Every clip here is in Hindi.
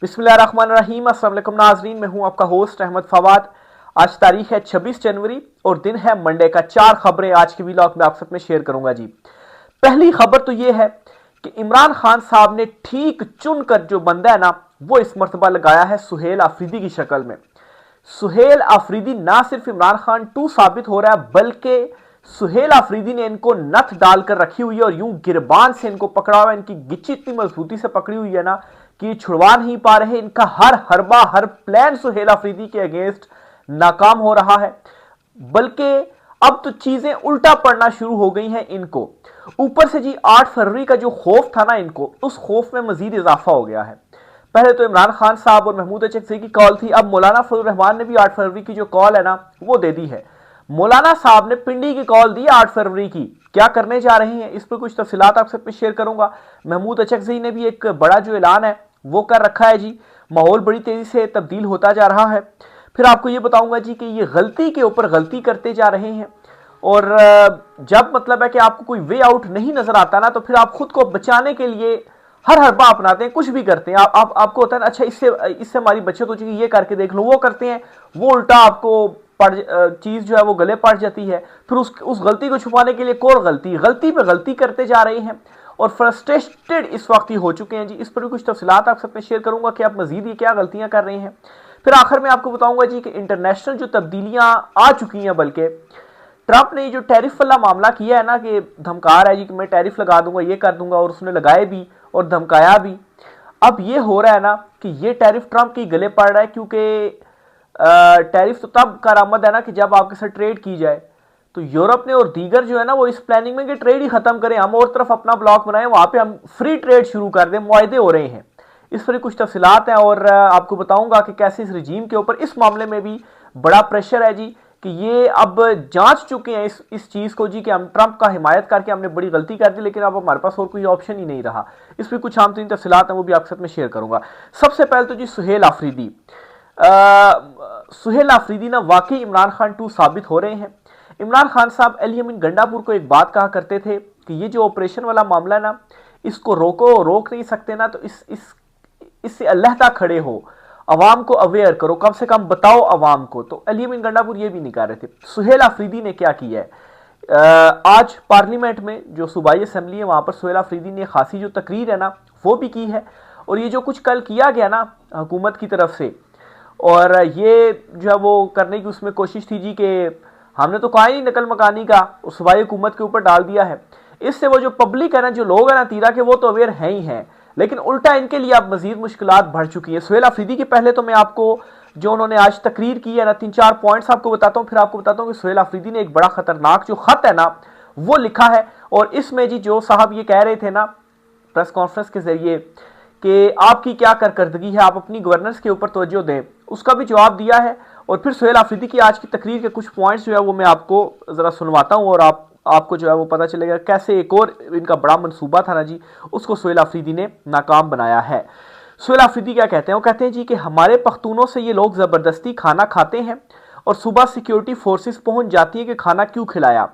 बिस्मिल्लाहिर्रहमानिर्रहीम। अस्सलाम वालेकुम नाज़रीन, मैं हूं आपका होस्ट अहमद फवाद। आज तारीख है 26 जनवरी और दिन है मंडे का। 4 खबरें आज के व्लॉग में आप सब में शेयर करूंगा जी। पहली खबर तो यह है कि इमरान खान साहब ने ठीक चुनकर जो बंदा है ना, वो इस मरतबा लगाया है सुहेल आफरीदी की शक्ल में। सुहेल आफरीदी ना सिर्फ इमरान खान 2 साबित हो रहा है, बल्कि सुहेल आफरीदी ने इनको नथ डालकर रखी हुई है और यूं गिरबान से इनको पकड़ा हुआ है। इनकी गिच्ची इतनी मजबूती से पकड़ी हुई है ना कि ये छुड़वा नहीं पा रहे। इनका हर हरबा हर प्लान सुहेल आफरीदी के अगेंस्ट नाकाम हो रहा है, बल्कि अब तो चीजें उल्टा पड़ना शुरू हो गई हैं इनको। ऊपर से जी 8 फरवरी का जो खौफ था ना इनको, उस खौफ में मजीद इजाफा हो गया है। पहले तो इमरान खान साहब और महमूद अचकज़ई की कॉल थी, अब मौलाना फजल रहमान ने भी 8 फरवरी की जो कॉल है ना वो दे दी है। मौलाना साहब ने पिंडी की कॉल दी 8 फरवरी की। क्या करने जा रहे हैं इस पर कुछ तफसीलात आप सब पे शेयर करूंगा। महमूद अचकज़ई ने भी एक बड़ा जो ऐलान है वो कर रखा है जी। माहौल बड़ी तेजी से तब्दील होता जा रहा है। फिर आपको ये बताऊंगा जी कि ये गलती के ऊपर गलती करते जा रहे हैं, और जब मतलब है कि आपको कोई वे आउट नहीं नजर आता ना, तो फिर आप खुद को बचाने के लिए हर हरबा अपनाते हैं, कुछ भी करते हैं। आपको होता है ना, अच्छा इससे हमारी बचत हो चुकी, ये करके देख लो, वो करते हैं, वो उल्टा आपको पड़ चीज जो है वो गले पड़ जाती है। फिर उस गलती को छुपाने के लिए और गलती पे गलती करते जा रहे हैं और फ्रस्ट्रेटेड इस वक्त ही हो चुके हैं जी। इस पर भी कुछ तफसीलात आप सब शेयर करूंगा कि आप मजीद ये क्या गलतियां कर रहे हैं। फिर आखिर में आपको बताऊंगा जी कि इंटरनेशनल जो तब्दीलियां आ चुकी हैं, बल्कि ट्रंप ने जो टैरिफ वाला मामला किया है ना, कि धमका रहा है जी कि मैं टैरिफ लगा दूंगा, ये कर दूंगा, और उसने लगाए भी और धमकाया भी। अब ये हो रहा है ना कि ये टैरिफ ट्रंप के गले पड़ रहा है, क्योंकि टैरिफ तो तब करामद है ना कि जब आपके साथ ट्रेड की जाए। तो यूरोप ने और दीगर जो है ना वो इस प्लानिंग में कि ट्रेड ही खत्म करें, हम और तरफ अपना ब्लॉक बनाएं, वहां पे हम फ्री ट्रेड शुरू कर दें, मुआहदे हो रहे हैं। इस पर कुछ तफसीलात हैं और आपको बताऊंगा कि कैसे इस रजीम के ऊपर इस मामले में भी बड़ा प्रेशर है जी, कि ये अब जांच चुके हैं इस चीज को जी कि हम ट्रंप का हिमायत करके हमने बड़ी गलती कर दी, लेकिन अब हमारे पास और कोई ऑप्शन ही नहीं रहा। इस पर कुछ आम तरीन तफसीलात हैं, वो भी आपके साथ में शेयर करूंगा। सबसे पहले तो जी सुहेल आफरीदी। सुहेल आफरीदी ना वाकई इमरान खान 2 साबित हो रहे हैं। इमरान खान साहब अली अमीन गंडापुर को एक बात कहा करते थे कि ये जो ऑपरेशन वाला मामला है ना, इसको रोक नहीं सकते ना, तो इससे अलहदा खड़े हो, अवाम को अवेयर करो, कम से कम बताओ अवाम को। तो अली अमीन गंडापुर ये भी नहीं कर रहे थे। सुहेल आफरीदी ने क्या किया है, आज पार्लियामेंट में जो सूबाई असेंबली है वहां पर सुहेल आफरीदी ने खासी जो तकरीर है ना वो भी की है। और ये जो कुछ कल किया गया ना हुकूमत की तरफ से, और ये जो है वो करने की उसमें कोशिश थी जी कि हमने तो कहा ही नहीं नकल मकानी का, सूबाई हुकूमत के ऊपर डाल दिया है। इससे वो जो पब्लिक है ना, जो लोग है ना तीरा के, वो तो अवेयर हैं ही हैं, लेकिन उल्टा इनके लिए अब मजीद मुश्किलात बढ़ चुकी है। सुहेल आफरीदी के पहले तो मैं आपको जो उन्होंने आज तकरीर की है ना 3-4 पॉइंट्स आपको बताता हूँ, फिर आपको बताता हूँ कि सुहेल आफरीदी ने एक बड़ा खतरनाक जो खत है ना वो लिखा है। और इसमें जी जो साहब ये कह रहे थे ना प्रेस कॉन्फ्रेंस के जरिए कि आपकी क्या कारकर्दगी है, आप अपनी गवर्नेंस के ऊपर तवज्जो दें, उसका भी जवाब दिया है। और फिर सुहेल आफरीदी की आज की तकरीर के कुछ पॉइंट्स जो है वो मैं आपको जरा सुनवाता हूँ, और आपको जो है वो पता चलेगा कैसे एक और इनका बड़ा मंसूबा था ना जी, उसको सुहेल आफरीदी ने नाकाम बनाया है। सुहेल आफरीदी क्या कहते हैं, वो कहते हैं जी कि हमारे पख्तूनों से ये लोग ज़बरदस्ती खाना खाते हैं और सुबह सिक्योरिटी फोर्सेस पहुंच जाती है कि खाना क्यों खिलाया।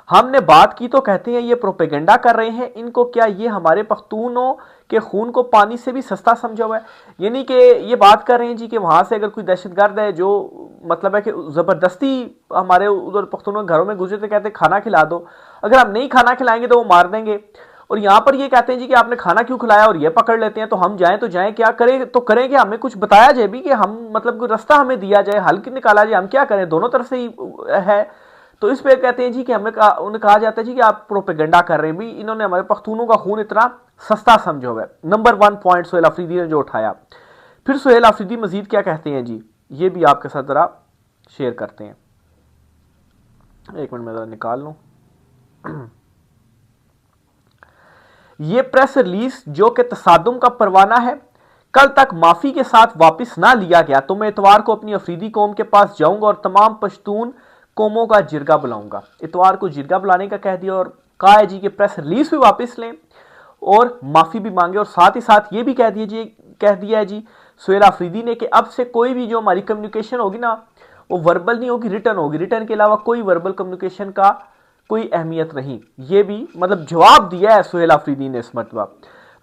हमने बात की तो कहते हैं ये प्रोपेगेंडा कर रहे हैं। इनको क्या ये हमारे पख्तूनों के खून को पानी से भी सस्ता समझा हुआ है। यानी कि ये बात कर रहे हैं जी कि वहां से अगर कोई दहशतगर्द है जो मतलब है कि जबरदस्ती हमारे उधर पख्तूनों घरों में घुसे तो कहते हैं खाना खिला दो, अगर हम नहीं खाना खिलाएंगे तो वो मार देंगे। और यहाँ पर ये कहते हैं जी कि आपने खाना क्यों खिलाया, और ये पकड़ लेते हैं, तो हम जाएं तो जाएं, क्या करें तो करें, कि हमें कुछ बताया जाए भी कि हम मतलब कोई रास्ता हमें दिया जाए, हल निकाला जाए, हम क्या करें, दोनों तरफ से ही है। तो इस पे कहते हैं जी कि उन्हें कहा जाता है जी कि आप प्रोपेगेंडा कर रहे हैं भी, इन्होंने हमारे पख्तूनों का खून इतना सस्ता समझा हुआ है। नंबर 1 पॉइंट सुहेल आफरीदी ने जो उठाया। फिर सुहेल आफरीदी मजीद क्या कहते हैं जी, ये भी आपके साथ जरा शेयर करते हैं। एक मिनट में जरा निकाल लूं। ये प्रेस रिलीज जो कि तसादुम का परवाना है, कल तक माफी के साथ वापस ना लिया गया तो मैं इतवार को अपनी अफरीदी कौम के पास जाऊंगा और तमाम पश्तून कौमों का जिरगा बुलाऊंगा। इतवार को जिरगा बुलाने का कह दिया, और कहा है जी कि प्रेस रिलीज भी वापस लें और माफी भी मांगे। और साथ ही साथ ये भी कह दिया है जी सुहेल आफरीदी ने कि अब से कोई भी जो हमारी कम्युनिकेशन होगी ना वो वर्बल नहीं होगी, रिटर्न होगी, रिटर्न के अलावा कोई वर्बल कम्युनिकेशन का कोई अहमियत नहीं। ये भी मतलब जवाब दिया है सुहेल आफरीदी ने इस मरतबा।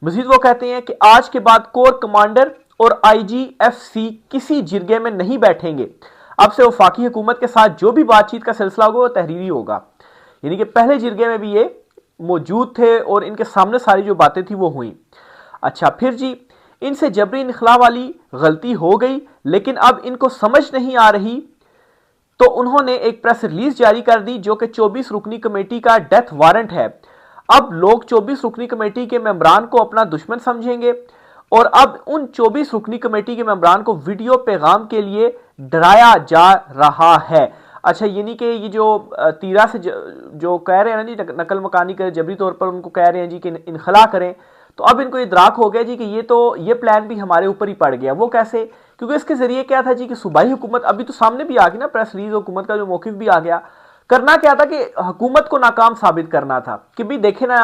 मजीद वो कहते हैं कि आज के बाद कोर कमांडर और IGFC किसी जिरगे में नहीं बैठेंगे। अब से वफाकी हुकूमत के साथ जो भी बातचीत का सिलसिला होगा वो तहरीरी होगा। यानी कि पहले जिरगे में भी ये मौजूद थे और इनके सामने सारी जो बातें थी वो हुई। अच्छा, फिर जी, इनसे जबरी इनखला वाली गलती हो गई, लेकिन अब इनको समझ नहीं आ रही, तो उन्होंने एक प्रेस रिलीज जारी कर दी जो कि 24 रुकनी कमेटी का डेथ वारंट है। अब लोग 24 रुकनी कमेटी के मेंबरान को अपना दुश्मन समझेंगे और अब उन 24 रुकनी कमेटी के मेंबरान को वीडियो पैगाम के लिए डराया जा रहा है। अच्छा, यानी कि ये जो तीरा से जो कह रहे हैं ना जी, नकल मकानी करें, जबरी तौर पर उनको कह रहे हैं जी कि इनखला करें, तो अब इनको इदराक हो गया जी कि ये प्लान भी हमारे ऊपर ही पड़ गया। वो कैसे? क्योंकि इसके जरिए क्या था जी कि सूबाई हुकूमत अभी तो सामने भी आ गई ना, प्रेस रिलीज हुकूमत का जो मौकिफ भी आ गया। करना क्या था कि हुकूमत को नाकाम साबित करना था कि भी देखे ना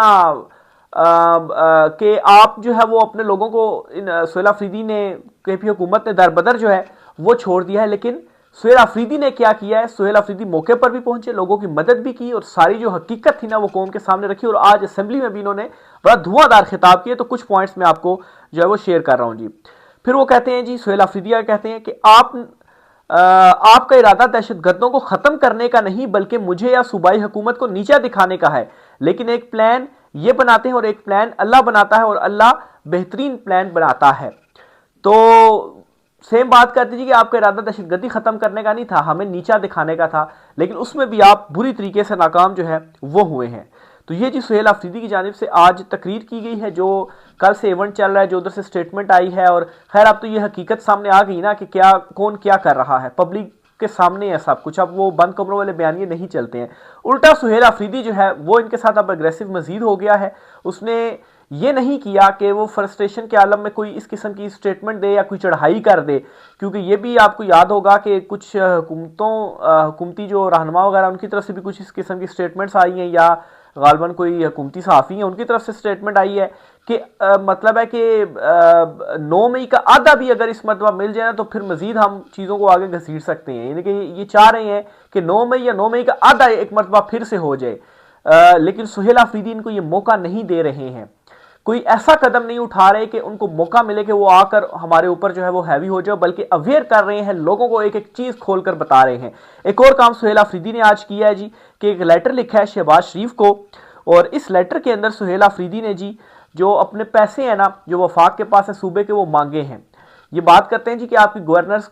कि आप जो है वो अपने लोगों को, सुहेल अफरीदी ने, केपी हुकूमत ने दरबदर जो है वो छोड़ दिया है। लेकिन सुहेल अफरीदी ने क्या किया है? सुहेल अफरीदी मौके पर भी पहुंचे, लोगों की मदद भी की और सारी जो हकीकत थी ना वो कौम के सामने रखी। और आज असेंबली में भी इन्होंने बड़ा धुआंधार खिताब किए। तो कुछ पॉइंट्स में आपको जो है वो शेयर कर रहा हूं जी। फिर वो कहते हैं जी, सुहेल अफरीदी कहते हैं कि आपका इरादा दहशतगर्दों को खत्म करने का नहीं बल्कि मुझे या सूबाई हुकूमत को नीचा दिखाने का है। लेकिन एक प्लान ये बनाते हैं और एक प्लान अल्लाह बनाता है और अल्लाह बेहतरीन प्लान बनाता है। तो सेम बात करती थी कि आपका इरादा दहशतगर्दी खत्म करने का नहीं था, हमें नीचा दिखाने का था, लेकिन उसमें भी आप बुरी तरीके से नाकाम जो है वो हुए हैं। तो ये जी सुहेल अफरीदी की जानिब से आज तकरीर की गई है, जो कल से इवेंट चल रहा है, जो उधर से स्टेटमेंट आई है। और खैर अब तो ये हकीकत सामने आ गई ना कि क्या कौन क्या कर रहा है, पब्लिक के सामने है सब कुछ। अब वो बंद कमरों वाले बयानिए नहीं चलते हैं। उल्टा सुहेल अफरीदी जो है वो इनके साथ अब अग्रेसिव मजीद हो गया है। उसने ये नहीं किया कि वो फ्रस्ट्रेशन के आलम में कोई इस किस्म की स्टेटमेंट दे या कोई चढ़ाई कर दे, क्योंकि ये भी आपको याद होगा कि कुछ हुकूमती जो रहनुमा वगैरह उनकी तरफ से भी कुछ इस किस्म की स्टेटमेंट्स आई हैं, या गालबन कोई हुकूमती सहाफ़ी हैं उनकी तरफ से स्टेटमेंट आई है कि मतलब है कि 9 मई का आधा भी अगर इस मरतबा मिल जाए ना तो फिर मजीद हम चीज़ों को आगे घसीट सकते हैं। यानी कि ये चाह रहे हैं कि 9 मई या 9 मई का आधा एक मरतबा फिर से हो जाए। लेकिन सुहेल अफरीदी इनको ये मौका नहीं दे रहे हैं, कोई ऐसा कदम नहीं उठा रहे कि उनको मौका मिले कि वो आकर हमारे ऊपर जो है वो हैवी हो जाए, बल्कि अवेयर कर रहे हैं, लोगों को एक एक चीज खोलकर बता रहे हैं। एक और काम सुहेल अफरीदी ने आज किया है जी कि एक लेटर लिखा है शहबाज शरीफ को, और इस लेटर के अंदर सुहेल अफरीदी ने जी जो अपने पैसे हैं ना जो वफाक के पास है सूबे के, वो मांगे हैं। ये बात करते हैं जी कि आपकी गवर्नेंस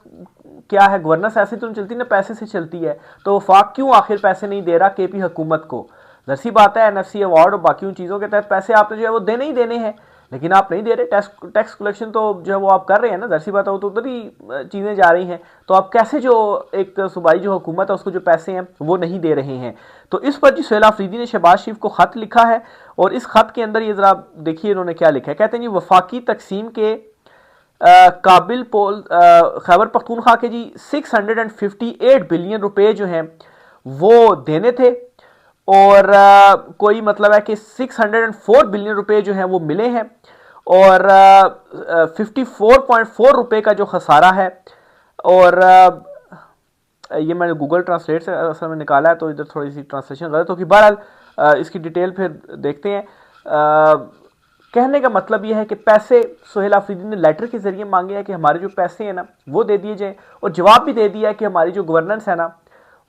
क्या है, गवर्नेंस ऐसे तो नहीं चलती ना, पैसे से चलती है, तो वफाक क्यों आखिर पैसे नहीं दे रहा केपी हुकूमत को? जर्सी बात है, NFC अवार्ड और बाकी उन चीज़ों के तहत पैसे आपने जो है वो देने ही देने हैं, लेकिन आप नहीं दे रहे। टैक्स कलेक्शन तो जो है वो आप कर रहे हैं ना, जर्सी बात है, वो तो उधर ही चीज़ें जा रही हैं। तो आप कैसे जो एक सूबाई जो हुकूमत है उसको जो पैसे हैं वो नहीं दे रहे हैं? तो इस पर जी सुहेल अफरीदी ने शहबाज शरीफ को खत लिखा है, और इस खत के अंदर ये जरा देखिए इन्होंने क्या लिखा है। कहते हैं जी, वफाकी तकसीम के काबिल पोल खैबर पख्तूनख्वा के जी 658 बिलियन रुपए जो हैं वो देने थे, और कोई मतलब है कि 604 बिलियन रुपए जो हैं वो मिले हैं, और 54.4 रुपए का जो खसारा है। और ये मैंने गूगल ट्रांसलेट से असल में निकाला है, तो इधर थोड़ी सी ट्रांसलेशन गलत होगी। बहरहाल इसकी डिटेल फिर देखते हैं। कहने का मतलब यह है कि पैसे सुहेल अफरीदी ने लेटर के जरिए मांगे हैं कि हमारे जो पैसे हैं ना वो दे दिए जाए, और जवाब भी दे दिया है कि हमारी जो गवर्नेंस है ना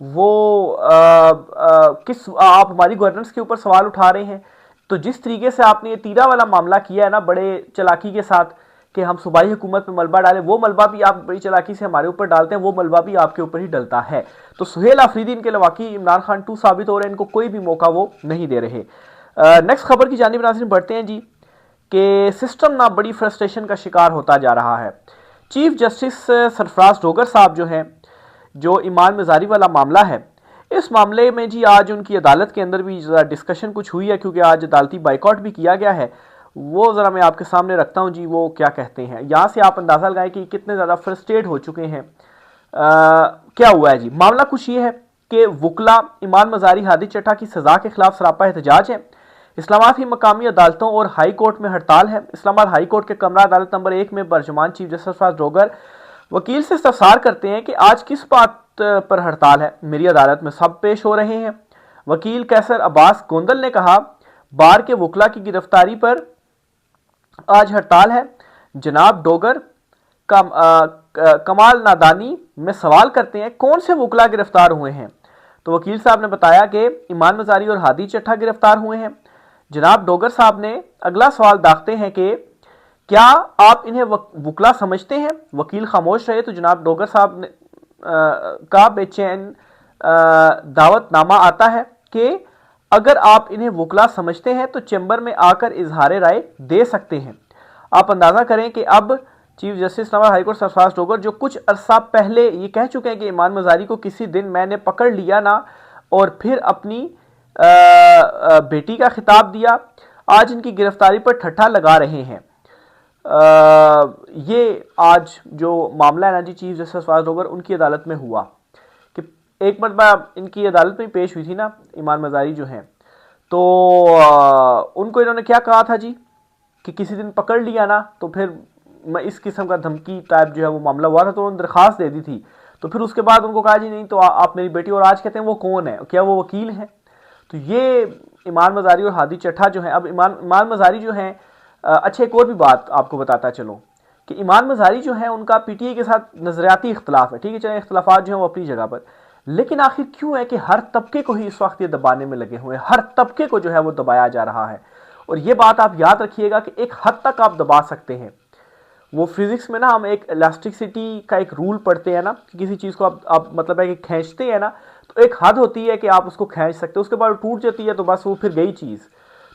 वो आप हमारी गवर्नेंस के ऊपर सवाल उठा रहे हैं। तो जिस तरीके से आपने ये तीरा वाला मामला किया है ना बड़े चलाकी के साथ कि हम सूबाई हुकूमत में मलबा डालें, वो मलबा भी आप बड़ी चलाकी से हमारे ऊपर डालते हैं, वो मलबा भी आपके ऊपर ही डलता है। तो सुहेल अफरीदी इनके लवाकी इमरान खान 2 साबित हो रहे हैं, इनको कोई भी मौका वो नहीं दे रहे। नेक्स्ट खबर की जानिब नाज़रीन बढ़ते हैं जी कि सिस्टम ना बड़ी फ्रस्ट्रेशन का शिकार होता जा रहा है। चीफ जस्टिस सरफराज डोगर साहब जो हैं, जो ईमान मजारी वाला मामला है, इस मामले में जी आज उनकी अदालत के अंदर भी ज़रा डिस्कशन कुछ हुई है, क्योंकि आज अदालती बाइकआउट भी किया गया है। वो ज़रा मैं आपके सामने रखता हूँ जी, वो क्या कहते हैं। यहाँ से आप अंदाज़ा लगाएं कि कितने ज़्यादा फ्रस्ट्रेट हो चुके हैं। क्या हुआ है जी? मामला कुछ ये है कि वुकला ईमान मजारी, हादी चट्टा की सज़ा के खिलाफ सरापा एहतजाज है। इस्लामाबाद की मकामी अदालतों और हाई कोर्ट में हड़ताल है। इस्लामाबाद हाई कोर्ट के कमरा अदालत नंबर 1 में बर्जुमान चीफ जस्टिस सरफराज डोगर वकील से इस्तफसार करते हैं कि आज किस बात पर हड़ताल है। मेरी अदालत में सब पेश हो रहे हैं। वकील कैसर अब्बास गोंदल ने कहा, बार के वुकला की गिरफ्तारी पर आज हड़ताल है। जनाब डोगर कमाल नादानी में सवाल करते हैं कौन से वकला गिरफ्तार हुए हैं। तो वकील साहब ने बताया कि ईमान मजारी और हादी चट्ठा गिरफ्तार हुए हैं। जनाब डोगर साहब ने अगला सवाल दागते हैं कि क्या आप इन्हें वकला समझते हैं। वकील खामोश रहे तो जनाब डोगर साहब ने का बेचैन दावतनामा आता है कि अगर आप इन्हें वकला समझते हैं तो चैम्बर में आकर इजहार राय दे सकते हैं। आप अंदाजा करें कि अब chief justice Islamabad high court Sarfaraz Dogar जो कुछ अरसा पहले ये कह चुके हैं कि ईमान मजारी को किसी दिन मैंने पकड़ लिया ना और फिर अपनी बेटी का खिताब दिया, आज इनकी गिरफ्तारी पर ठट्ठा लगा रहे हैं। ये आज जो मामला है ना जी, चीफ जस्टिस सरफराज डोगर उनकी अदालत में हुआ कि एक मरतबा इनकी अदालत में पेश हुई थी ना ईमान मजारी जो हैं, तो उनको इन्होंने क्या कहा था जी कि किसी दिन पकड़ लिया ना तो फिर मैं इस किस्म का धमकी टाइप जो है वो मामला हुआ था, तो उन्होंने दरखास्त दे दी थी। तो फिर उसके बाद उनको कहा जी नहीं तो आप मेरी बेटी, और आज कहते हैं वो कौन है, क्या वो वकील हैं। तो ये ईमान मजारी और हादी चट्ठा जो है, अब ईमान मजारी जो हैं, अच्छा एक और भी बात आपको बताता चलो कि ईमान मजारी जो है उनका पीटीआई के साथ नजरियाती इख्तलाफ है, ठीक है, चले इख्तलाफात जो है वो अपनी जगह पर, लेकिन आखिर क्यों है कि हर तबके को ही इस वक्त ये दबाने में लगे हुए हैं, हर तबके को जो है वो दबाया जा रहा है। और ये बात आप याद रखिएगा कि एक हद तक आप दबा सकते हैं। वो फिजिक्स में ना हम एक इलास्टिसिटी का एक रूल पढ़ते हैं ना कि किसी चीज़ को आप मतलब है कि खींचते हैं ना, तो एक हद होती है कि आप उसको खींच सकते हो, उसके बाद टूट जाती है तो बस वो फिर गई चीज़।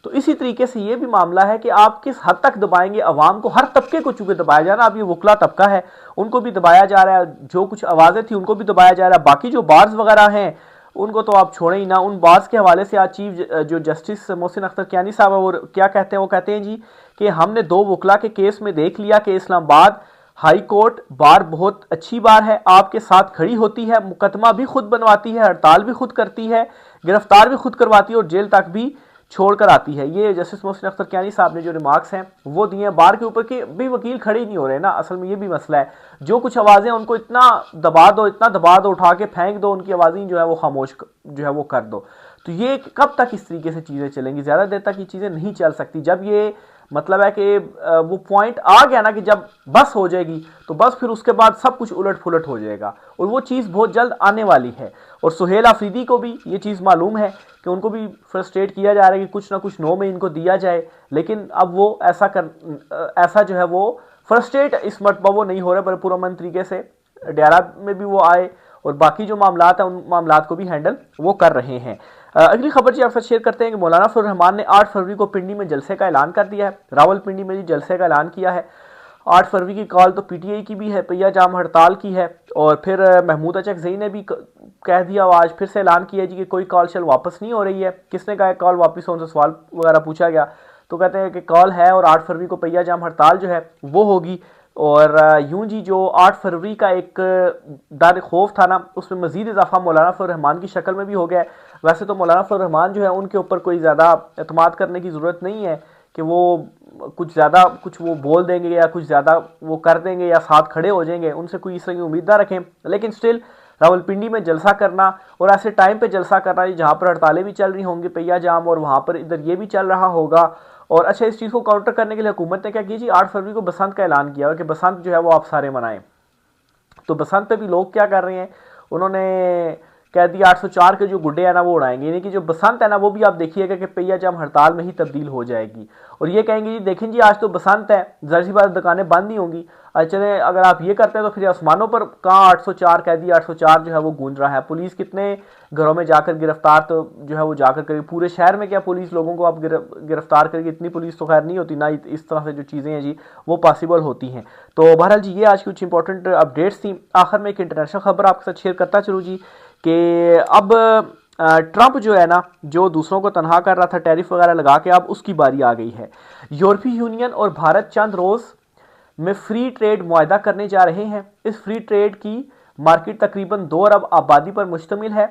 तो इसी तरीके से ये भी मामला है कि आप किस हद तक दबाएंगे अवाम को, हर तबके को चूंकि दबाया जा रहा है। अब ये वकला तबका है उनको भी दबाया जा रहा है, जो कुछ आवाज़ें थी उनको भी दबाया जा रहा है, बाकी जो बार्स वगैरह हैं उनको तो आप छोड़ें ही ना। उन बार्स के हवाले से आज चीफ जो जस्टिस मोहसिन अख्तर कियानी साहब है वो क्या कहते हैं, वो कहते हैं जी कि हमने 2 वकला के केस में देख लिया कि इस्लामाबाद हाई कोर्ट बार बहुत अच्छी बार है, आपके साथ खड़ी होती है, मुकदमा भी खुद बनवाती है, हड़ताल भी खुद करती है, गिरफ्तार भी खुद करवाती है और जेल तक भी छोड़कर आती है। ये जस्टिस मोहसिन अख्तर कियानी साहब ने जो रिमार्क्स हैं वो दिए हैं बार के ऊपर कि भी वकील खड़े ही नहीं हो रहे ना। असल में ये भी मसला है, जो कुछ आवाज़ें उनको इतना दबा दो, इतना दबा दो, उठा के फेंक दो, उनकी आवाज़ें जो है वो खामोश जो है वो कर दो। तो ये कब तक इस तरीके से चीज़ें चलेंगी, ज़्यादा देर तक ये चीज़ें नहीं चल सकती। जब ये मतलब है कि वो पॉइंट आ गया ना कि जब बस हो जाएगी तो बस फिर उसके बाद सब कुछ उलट पुलट हो जाएगा, और वो चीज़ बहुत जल्द आने वाली है। और सुहेल आफरीदी को भी ये चीज़ मालूम है कि उनको भी फ्रस्ट्रेट किया जा रहा है कि कुछ ना कुछ नो में इनको दिया जाए, लेकिन अब वो ऐसा जो है वो फ्रस्ट्रेट इस मरतबा वो नहीं हो रहा, पर पुरअमन तरीके से डेरा में भी वो आए और बाकी जो मामलात हैं उन मामलात को भी हैंडल वो कर रहे हैं। अगली खबर जी आपसे शेयर करते हैं कि मौलाना फजल रहमान ने 8 फरवरी को पिंडी में जलसे का ऐलान कर दिया है। रावलपिंडी में जी जलसे का ऐलान किया है। 8 फरवरी की कॉल तो पीटीआई की भी है, पहिया जाम हड़ताल की है, और फिर महमूद अचकज़ई ने भी कह दिया, आज फिर से ऐलान किया जी कि कोई कॉल शल वापस नहीं हो रही है। किसने कहा कॉल वापस हो, उनसे सवाल वगैरह पूछा गया तो कहते हैं कि कॉल है और 8 फरवरी को पहिया जाम हड़ताल जो है वो होगी। और यूं जी जो 8 फरवरी का एक दार खौफ था ना, उसमें मजीद इजाफा मौलाना फजल रहमान की शक्ल में भी हो गया है। वैसे तो मौलाना फजल रहमान जो है उनके ऊपर कोई ज़्यादा एतमाद करने की ज़रूरत नहीं है कि वो कुछ ज़्यादा कुछ वो बोल देंगे या कुछ ज़्यादा वो कर देंगे या साथ खड़े हो जाएंगे, उनसे कोई इस तरह की उम्मीद ना रखें। लेकिन स्टिल रावलपिंडी में जलसा करना और ऐसे टाइम पे जलसा करना जहाँ पर हड़तालें भी चल रही होंगी, पहिया जाम, और वहाँ पर इधर ये भी चल रहा होगा। और अच्छा, इस चीज़ को काउंटर करने के लिए हुकूमत ने क्या किया जी, 8 फरवरी को बसंत का ऐलान किया कि बसंत जो है वो आप सारे मनाएं। तो बसंत पे भी लोग क्या कर रहे हैं, उन्होंने कह दिया 804 के जो गुड्डे हैं ना वो उड़ाएंगे, यानी कि जो बसंत है ना वो भी आप देखिएगा कि पहिया जाम हड़ताल में ही तब्दील हो जाएगी। और ये कहेंगे जी देखें जी आज तो बसंत है, ज़ाहिर सी बात दुकानें बंद नहीं होंगी। चले अगर आप ये करते हैं तो फिर आसमानों पर कहाँ 804 कह दिया, 804 जो है वो गूंज रहा है। पुलिस कितने घरों में जाकर गिरफ्तार तो जो है वो जाकर करेगी, पूरे शहर में क्या पुलिस लोगों को आप गिरफ्तार करेगी, इतनी पुलिस तो खैर नहीं होती ना, इस तरह से जो चीज़ें हैं जी वो पॉसिबल होती हैं। तो बहरहाल जी ये आज कुछ इंपॉर्टेंट अपडेट्स थी। आखिर में एक इंटरनेशनल खबर आपके साथ शेयर करता चलूँ जी कि अब ट्रंप जो है ना, जो दूसरों को तनहा कर रहा था टैरिफ वगैरह लगा के, अब उसकी बारी आ गई है। यूरोपीय यूनियन और भारत चंद रोज़ में फ्री ट्रेड मुआहदा करने जा रहे हैं। इस फ्री ट्रेड की मार्केट तकरीबन 2 अरब आबादी पर मुश्तमिल है।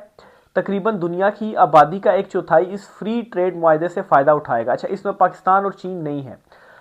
तकरीबन दुनिया की आबादी का 1/4 इस फ्री ट्रेड मुआहदे से फ़ायदा उठाएगा। अच्छा, इसमें पाकिस्तान और चीन नहीं है।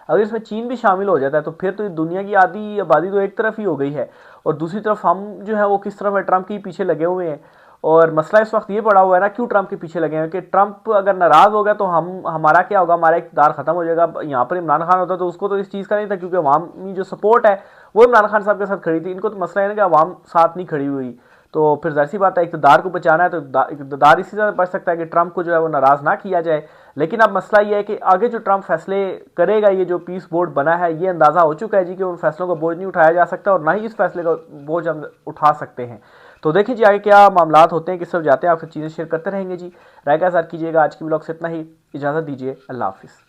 अगर इसमें चीन भी शामिल हो जाता है तो फिर तो दुनिया की आधी आबादी तो एक तरफ ही हो गई है, और दूसरी तरफ हम जो है वो किस तरफ है, ट्रंप के पीछे लगे हुए हैं। और मसला इस वक्त ये पड़ा हुआ है ना, क्यों ट्रंप के पीछे लगे हैं कि ट्रंप अगर नाराज हो गया तो हमारा क्या होगा, हमारा इक़्तिदार खत्म हो जाएगा। यहाँ पर इमरान खान होता तो उसको तो इस चीज़ का नहीं था, क्योंकि अवामी जो सपोर्ट है वो इमरान खान साहब के साथ खड़ी थी। इनको तो मसला है ना कि अवाम साथ नहीं खड़ी हुई, तो फिर जाहिर सी बात है इक़्तिदार को बचाना है, तो इक़्तिदार इसी तरह बच सकता है कि ट्रंप को जो है वो नाराज़ ना किया जाए। लेकिन अब मसला ये है कि आगे जो ट्रंप फैसले करेगा, ये जो पीस बोर्ड बना है, ये अंदाज़ा हो चुका है जी कि उन फैसलों का बोझ नहीं उठाया जा सकता और ना ही इस फैसले का बोझ हम उठा सकते हैं। तो देखिए जी आगे क्या मामलात होते हैं, किस तरफ जाते हैं, आपसे चीज़ें शेयर करते रहेंगे जी। राय का साथ कीजिएगा। आज की ब्लॉग से इतना ही, इजाज़त दीजिए, अल्लाह हाफिज़।